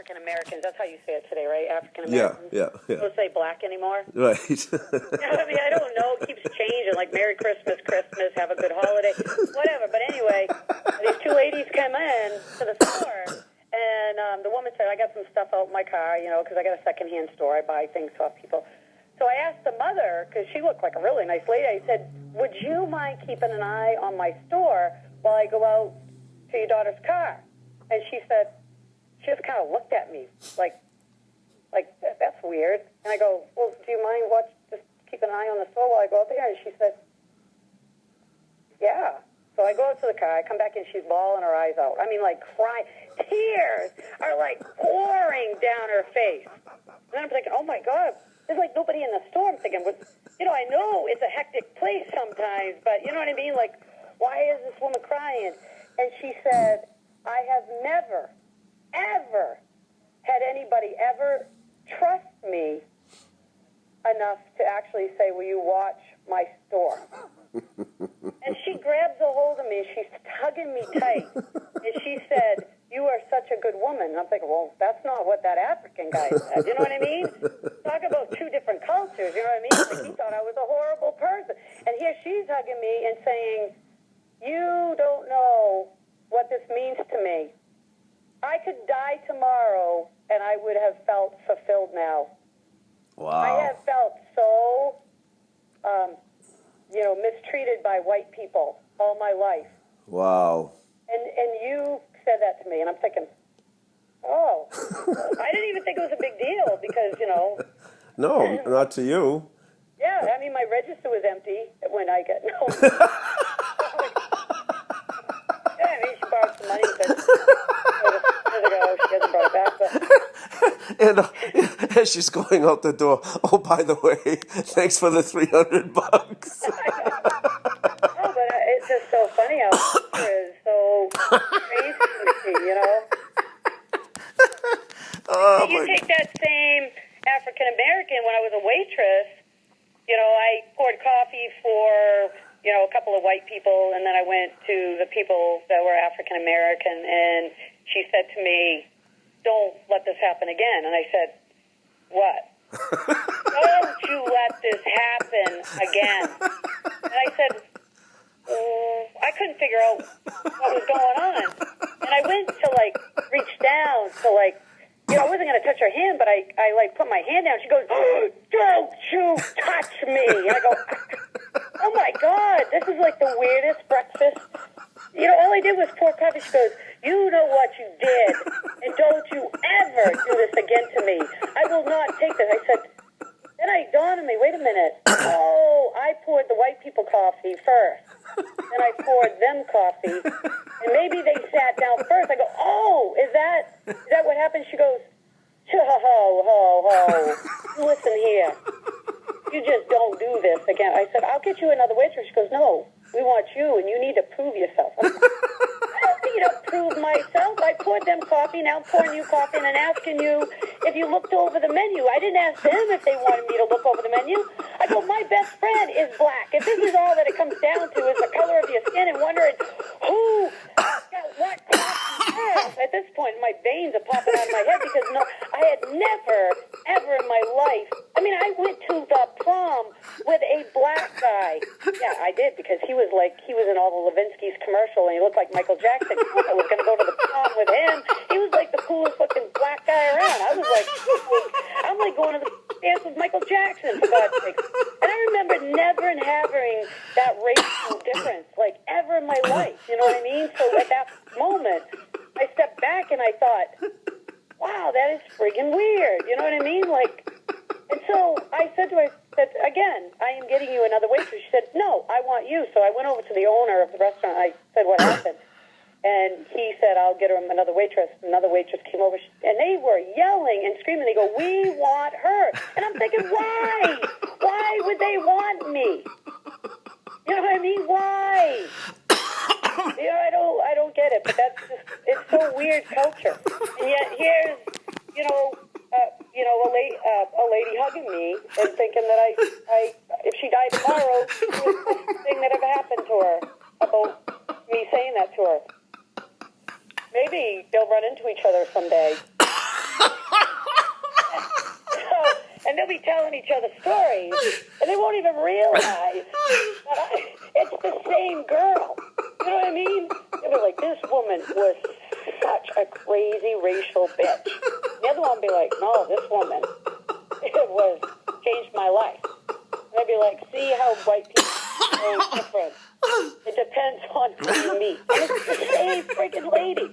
African-Americans. That's how you say it today, right? African-Americans. Yeah. Don't say black anymore. Right. I mean, I don't know. It keeps changing. Like Merry Christmas, Christmas, have a good holiday, whatever. But anyway, these two ladies came in to the store, and the woman said, I got some stuff out in my car, because I got a secondhand store. I buy things off people. So I asked the mother, because she looked like a really nice lady, I said, would you mind keeping an eye on my store while I go out to your daughter's car? And she said, she just kind of looked at me like that's weird. And I go, well, do you mind just keep an eye on the store while I go out there? And she said, yeah. So I go out to the car, I come back and she's bawling her eyes out. I mean, like crying. Tears are like pouring down her face. And then I'm thinking, oh my God, there's like nobody in the store. I'm thinking, I know it's a hectic place sometimes, but you know what I mean? Like, why is this woman crying? And she said, I have never, ever had anybody ever trust me enough to actually say, will you watch my store? And she grabs a hold of me, she's tugging me tight, and she said, you are such a good woman. And I'm thinking, well, that's not what that African guy said. You know what I mean? Talk about two different cultures, you know what I mean? Like, he thought I was a horrible person. And here she's hugging me and saying, you don't know what this means to me. I could die tomorrow, and I would have felt fulfilled now. Wow. I have felt so, mistreated by white people all my life. Wow. And you said that to me, and I'm thinking, oh, I didn't even think it was a big deal because, No, not to you. Yeah, I mean, my register was empty when I got, no. Yeah, I mean, she borrowed some money, but years ago, she hasn't brought it back, but. And she's going out the door. Oh, by the way, thanks for the $300. No, but it's just so funny how it is so crazy, Oh, you take that same African-American, when I was a waitress, I poured coffee for, a couple of white people, and then I went to the people that were African-American, and she said to me, don't let this happen again. And I said, what? Don't you let this happen again. And I said, I couldn't figure out what was going on. And I went to, reach down to, I wasn't going to touch her hand, but I put my hand down. She goes, oh, don't you touch me. And I go, oh, my God, this is, the weirdest breakfast. All I did was pour coffee. She goes, you know what you did, and don't you ever do this again to me. I will not take this. I said, then it dawned on me, wait a minute. Oh, I poured the white people coffee first. Then I poured them coffee. And maybe they sat down first. I go, oh, is that what happened? She goes, ho. Listen here. You just don't do this again. I said, I'll get you another waitress. She goes, no, we want you, and you need to prove yourself. I don't need to prove myself. I poured them coffee, now I'm pouring you coffee, and I'm asking you if you looked over the menu. I didn't ask them if they wanted me to look over the menu. I go, my best friend is black. If this is all that it comes down to is the color of your skin and wondering who got what first. At this point, my veins are popping out of my head because I had never, ever in my life, I went to the prom with a black guy. Yeah, I did, because he was in all the Levinsky's commercial, and he looked like Michael Jackson. I was going to go to the prom with him. He was like the coolest looking black guy around. I was like, I'm like going to the dance with Michael Jackson, for God's sake. And I remember never having that racial difference, ever in my life. You know what I mean? So at that moment, I stepped back and I thought, wow, that is friggin' weird. You know what I mean? And so I said to her, again, I am getting you another waitress. She said, no, I want you. So I went over to the owner of the restaurant. I said, what happened? And he said, I'll get him another waitress. Another waitress came over, and they were yelling and screaming. They go, we want her. And I'm thinking, why? Why would they want me? You know what I mean? Why? I don't get it, but that's just, it's so weird culture. And yet here's, a lady hugging me and thinking that I if she died tomorrow, it was the best thing that ever happened to her about me saying that to her. Maybe they'll run into each other someday. telling each other stories, and they won't even realize that it's the same girl. You know what I mean? They'll be like, this woman was such a crazy racial bitch. The other one will be like, no, this woman, changed my life. And I'd be like, see how white people are so different. It depends on who you meet. And it's the same freaking lady.